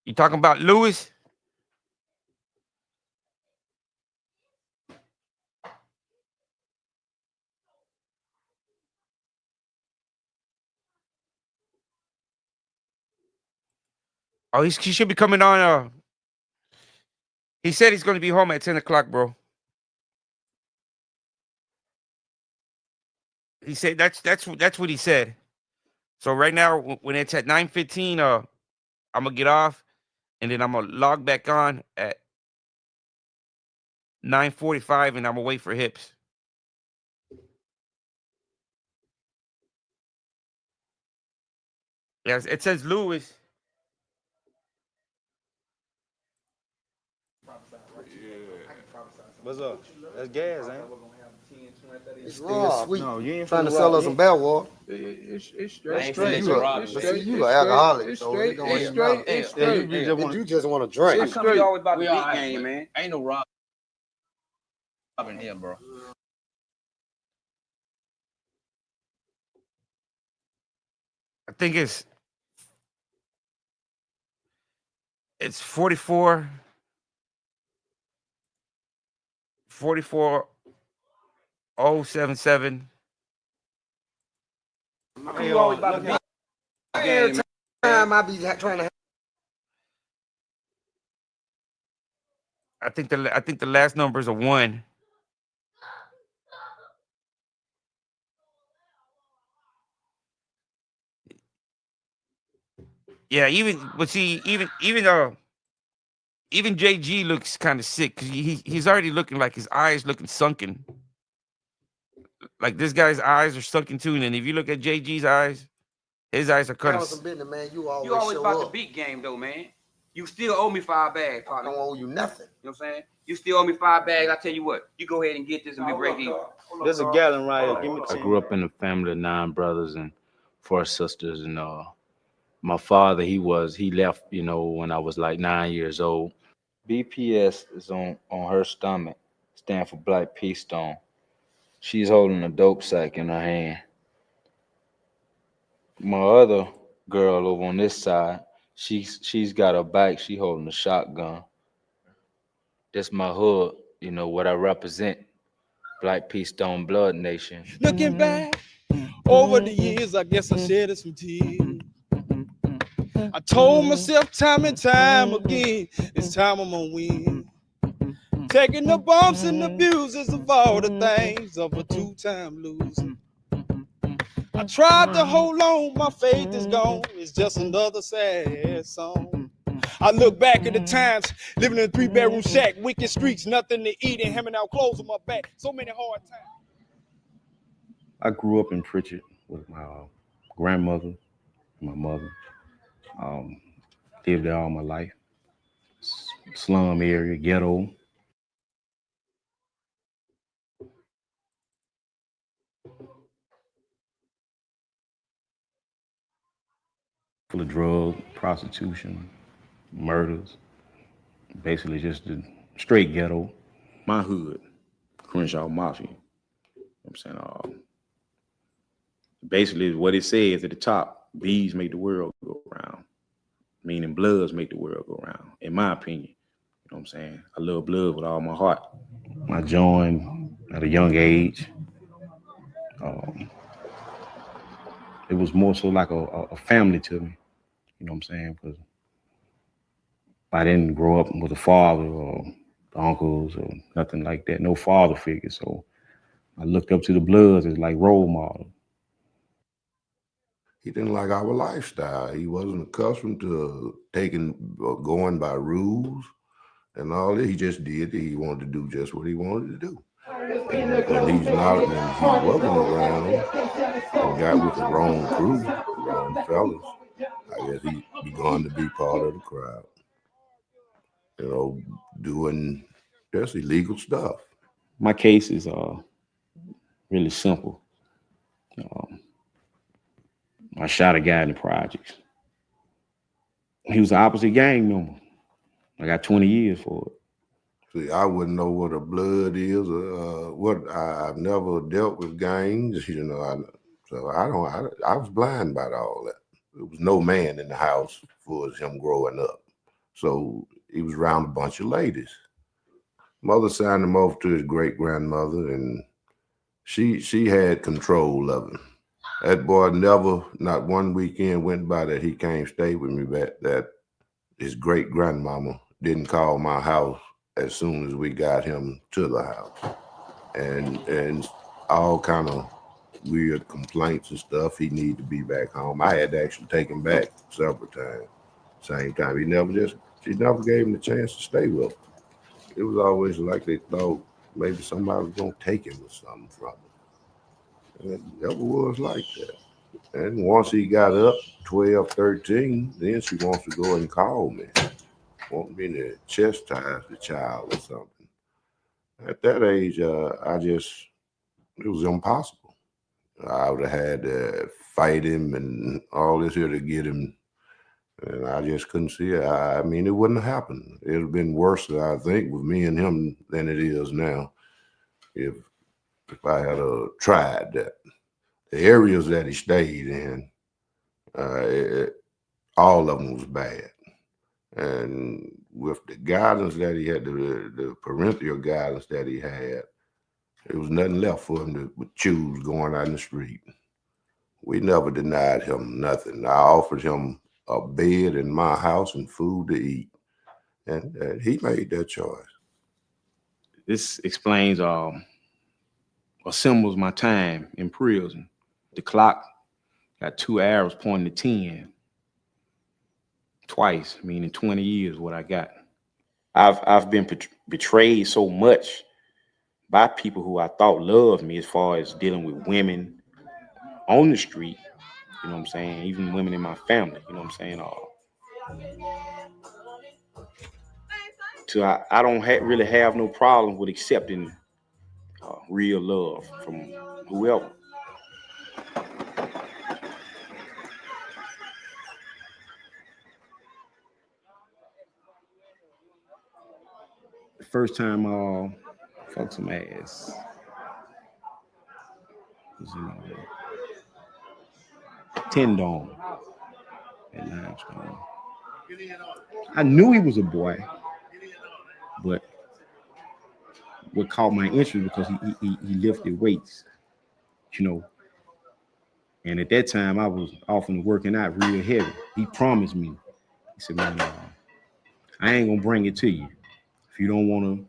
You talking about Lewis? Oh, he should be coming on. He said he's going to be home at 10 o'clock, bro. He said that's what he said. So right now, when it's at 9:15, I'm gonna get off, and then I'm gonna log back on at 9:45, and I'm gonna wait for Hips. Yes, it says Lewis. What's up? That's gas, ain't it? It's Rob. Sweet. No, you ain't Trying to finna sell rob us some me. bell water. It's That's straight. straight. You a, It's but straight. see, you an alcoholic, so it don't It's even straight. matter. It's Yeah, straight. You just want to drink. It's How come you straight. always about the We big all right, game, but man? Ain't no robbing here, bro. I think it's 44 077. How come you always about the big Every game, man? time I be trying to. I think the last number is a 1. Yeah, even JG looks kind of sick because he's already looking like his eyes looking sunken. Like this guy's eyes are sunken too, and if you look at JG's eyes, his eyes are kind Handle of. some business, man. You You always always show about the up. big game, though, man. You still owe me 5 bags, I partner. don't owe you nothing. You know what I'm saying? You still owe me 5 bags. I tell you what, you go ahead and get this and we break even. There's a gallon right here. Give me I 10. grew up in a family of 9 brothers and 4 sisters, and my father he left when I was like 9 years old. BPS is on her stomach, stand for Black Peace Stone. She's holding a dope sack in her hand. My other girl over on this side, she's got her back. She holding a shotgun. That's my hood. What I represent. Black Peace Stone Blood Nation. Looking back over the years, I guess I shed some tears. I told myself time and time again, it's time I'm gonna win. Taking the bumps and the bruises of all the things of a 2-time loser. I tried to hold on, my faith is gone. It's just another sad song. I look back at the times, living in a 3-bedroom shack, wicked streets, nothing to eat, and hemming out clothes on my back. So many hard times. I grew up in Pritchard with my grandmother, my mother. Lived there all my life. Slum area, ghetto. Full of drug, prostitution, murders. Basically just the straight ghetto. My hood, Crenshaw Mafia. I'm saying, basically what it says at the top, bees make the world go round, meaning bloods make the world go round, in my opinion. You know what I'm saying? I love blood with all my heart. I joined at a young age. It was more so like a family to me. You know what I'm saying? Because I didn't grow up with a father or uncles or nothing like that. No father figure. So I looked up to the Bloods as like role model. He didn't like our lifestyle. He wasn't accustomed to going by rules and all that. He just did it. He wanted to do just what he wanted to do. And when he wasn't around and got with the wrong crew, the wrong fellas, I guess he began to be part of the crowd. Doing just illegal stuff. My case is really simple. I shot a guy in the projects. He was the opposite gang member. I got 20 years for it. See, I wouldn't know what a blood is. I've never dealt with gangs. I was blind about all that. There was no man in the house for him growing up. So he was around a bunch of ladies. Mother signed him over to his great grandmother, and she had control of him. That boy never, not one weekend went by that he came stay with me, that his great grandmama didn't call my house as soon as we got him to the house. And all kind of weird complaints and stuff. He needed to be back home. I had to actually take him back several times. Same time. She never gave him the chance to stay with him. It was always like they thought maybe somebody was gonna take him or something from him. And it never was like that. And once he got up 12, 13, then she wants to go and call me. Want me to chastise the child or something. At that age, it was impossible. I would have had to fight him and all this here to get him, and I just couldn't see it. I mean, it wouldn't have happened. It would have been worse, I think, with me and him than it is now. If I had tried that, the areas that he stayed in, all of them was bad. And with the guidance that he had, the parental guidance that he had, there was nothing left for him to choose going out in the street. We never denied him nothing. I offered him a bed in my house and food to eat, and he made that choice. This explains or symbols my time in prison. The clock got 2 arrows pointing to 10. Twice, meaning 20 years what I got. I've been betrayed so much by people who I thought loved me as far as dealing with women on the street, you know what I'm saying? Even women in my family, you know what I'm saying? So I don't really have no problem with accepting real love from whoever. The first time I fucked some ass was in Tendon at Limestone. I knew he was a boy, but what caught my interest because he lifted weights, you know. And at that time, I was often working out real heavy. He promised me, he said, man, I ain't gonna bring it to you. If you don't wanna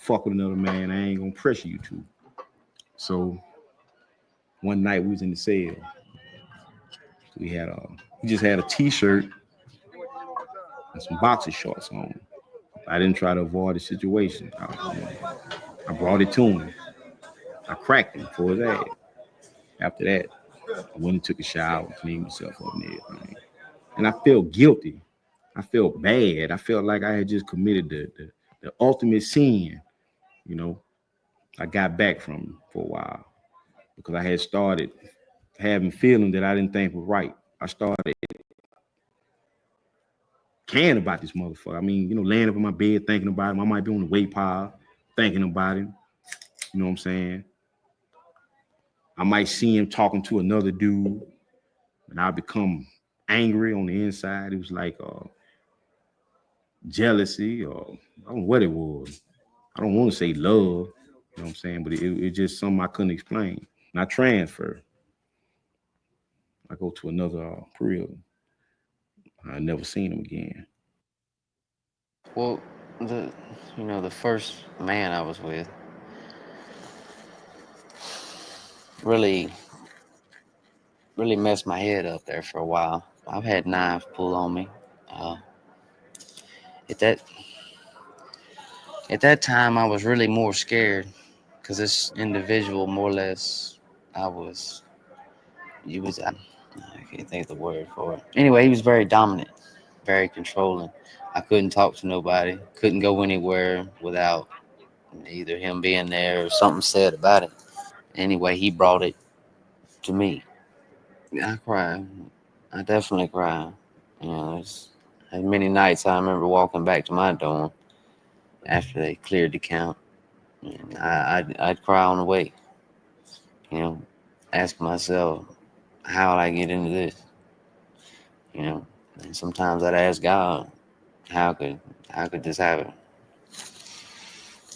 fuck with another man, I ain't gonna pressure you to. So one night we was in the cell. We had he just had a t-shirt and some boxer shorts on. I didn't try to avoid the situation. I brought it to him. I cracked him for his ass. After that, I went and took a shower, cleaned myself up and everything. And I felt guilty. I felt bad. I felt like I had just committed the ultimate sin. You know, I got back from him for a while because I had started having feelings that I didn't think was right. I started caring about this motherfucker. I mean, you know, laying up in my bed thinking about him. I might be on the weight pile thinking about him. You know what I'm saying? I might see him talking to another dude, and I'll become angry on the inside. It was like jealousy, or I don't know what it was. I don't want to say love, you know what I'm saying, but it just something I couldn't explain. And I transfer. I go to another prison. I never seen him again. Well, the first man I was with really messed my head up there for a while. I've had knives pulled on me. Uh, at that time, I was really more scared because this individual, more or less, I can't think of the word for it. Anyway, he was very dominant, very controlling. I couldn't talk to nobody, couldn't go anywhere without either him being there or something said about it. Anyway, he brought it to me. I cried. I definitely cried. There's many nights I remember walking back to my dorm after they cleared the count, and I'd cry on the way. Ask myself, how did I get into this? And sometimes I'd ask God, How could this happen?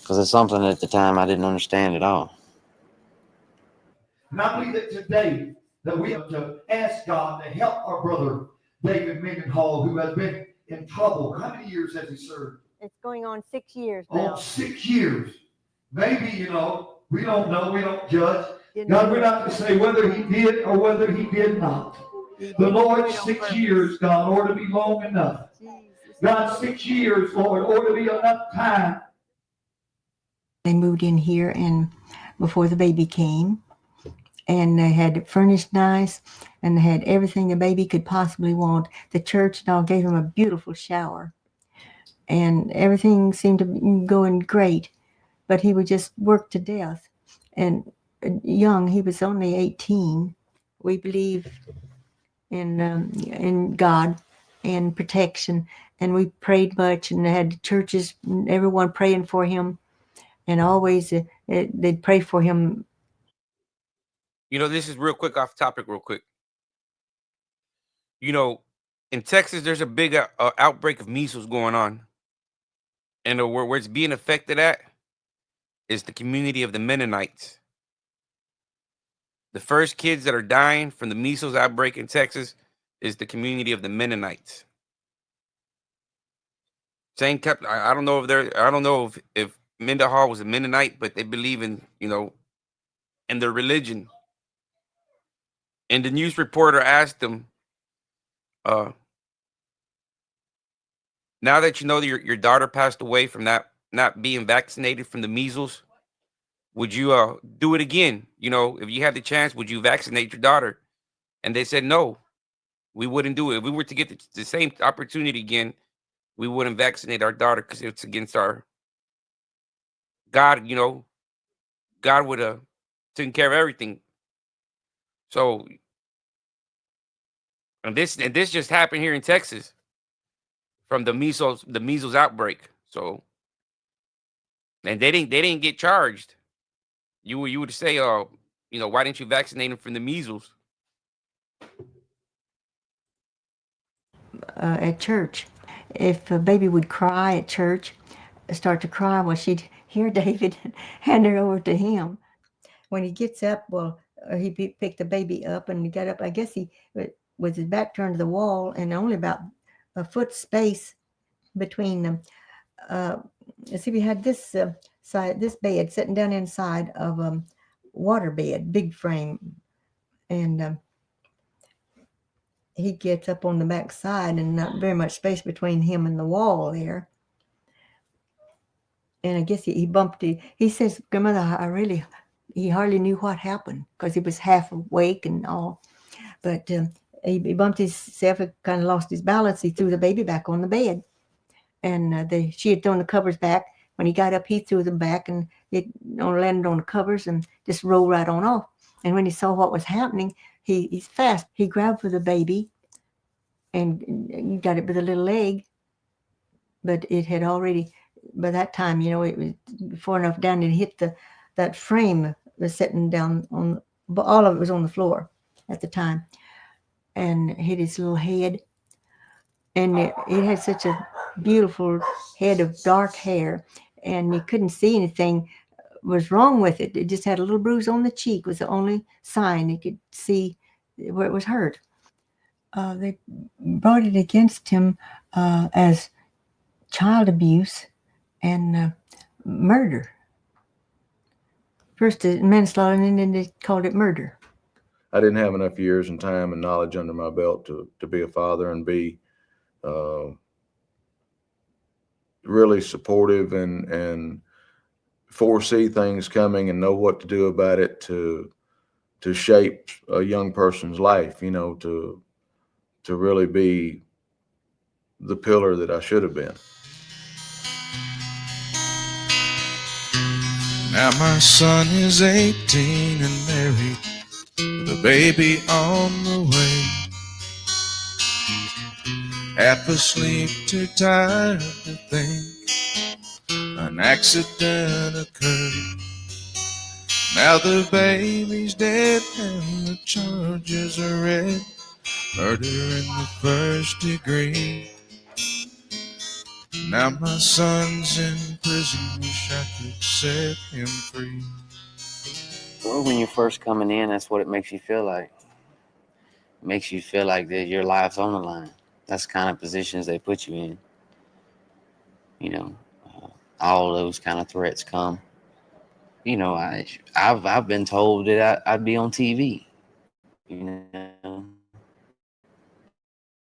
Because it's something at the time I didn't understand at all. And I believe that today that we have to ask God to help our brother David Mendenhall, who has been in trouble. How many years has he served? It's going on 6 years now. 6 years. Maybe, we don't know, we don't judge. Didn't God, we're do not to say whether he did or whether he did not. it. The He Lord, didn't do it on 6 purpose. years, God, ought to be long enough. Jesus. God, 6 years, Lord, ought to be enough time. They moved in here and before the baby came, and they had it furnished nice, and they had everything the baby could possibly want. The church and all gave him a beautiful shower, and everything seemed to be going great, but he would just work to death. And young, he was only 18. We believe in God and protection, and we prayed much, and had churches, everyone praying for him, and always they'd pray for him. This is real quick off topic, real quick. In Texas, there's a big outbreak of measles going on. And where it's being affected at is the community of the Mennonites. The first kids that are dying from the measles outbreak in Texas is the community of the Mennonites. I don't know if Mendenhall was a Mennonite, but they believe in their religion. And the news reporter asked them, now that you know that your daughter passed away from that not being vaccinated from the measles, would you do it again? If you had the chance, would you vaccinate your daughter? And they said, no, we wouldn't do it. If we were to get the same opportunity again, we wouldn't vaccinate our daughter because it's against our God. God would have taken care of everything. So, and this just happened here in Texas from the measles outbreak. So, and they didn't get charged. You would say, why didn't you vaccinate them from the measles? At church, if a baby would cry at church, start to cry, well, she'd hear David and hand her over to him. When he gets up, he picked the baby up, and he got up. I guess he with his back turned to the wall, and only about a foot space between them. See, we had this this bed sitting down inside of a water bed, big frame, and he gets up on the back side, and not very much space between him and the wall there. And I guess he bumped it. He says, "Grandmother, he hardly knew what happened because he was half awake and all. But he bumped himself, kind of lost his balance. He threw the baby back on the bed. And she had thrown the covers back. When he got up, he threw them back, and it landed on the covers and just rolled right on off. And when he saw what was happening, he's fast. He grabbed for the baby and got it with a little leg. But it had already, by that time, it was far enough down and hit that frame was sitting down on, but all of it was on the floor at the time, and hit his little head. And it had such a beautiful head of dark hair, and you couldn't see anything was wrong with it. It just had a little bruise on the cheek, was the only sign you could see where it was hurt. They brought it against him as child abuse and murder. First manslaughter, and then they called it murder. I didn't have enough years and time and knowledge under my belt to be a father and be really supportive and foresee things coming and know what to do about it to shape a young person's life, to really be the pillar that I should have been. Now my son is 18 and married, with a baby on the way. Half asleep, too tired to think, an accident occurred. Now the baby's dead and the charges are red, murder in the first degree. Now my son's in prison, wish I could set him free. Well, when you're first coming in, that's what it makes you feel like. It makes you feel like that your life's on the line. That's the kind of positions they put you in. You know, all those kind of threats come. You know, I've been told that I'd be on TV. You know,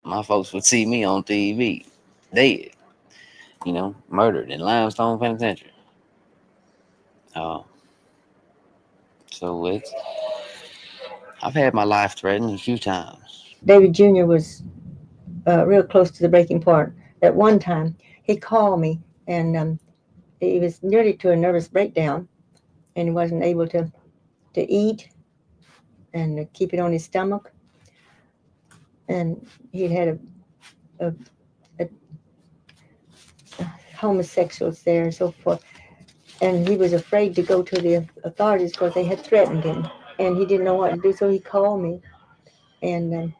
my folks would see me on TV, dead. You know, murdered in Limestone Penitentiary. So I've had my life threatened a few times. David Jr. was real close to the breaking point. At one time, he called me, and he was nearly to a nervous breakdown, and he wasn't able to eat and keep it on his stomach. And he'd had a homosexuals there and so forth. And he was afraid to go to the authorities because they had threatened him, and he didn't know what to do. So he called me, and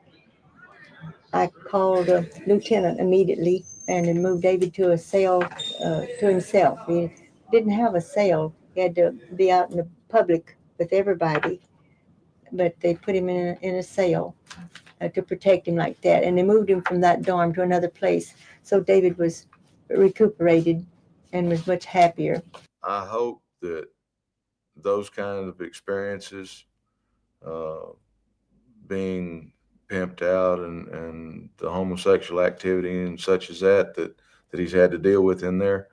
I called a lieutenant immediately and then moved David to a cell to himself. He didn't have a cell; he had to be out in the public with everybody. But they put him in a cell to protect him like that, and they moved him from that dorm to another place. So David was recuperated and was much happier. I hope that those kind of experiences, being pimped out and the homosexual activity and such as that he's had to deal with in there,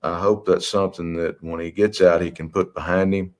I hope that's something that when he gets out, he can put behind him.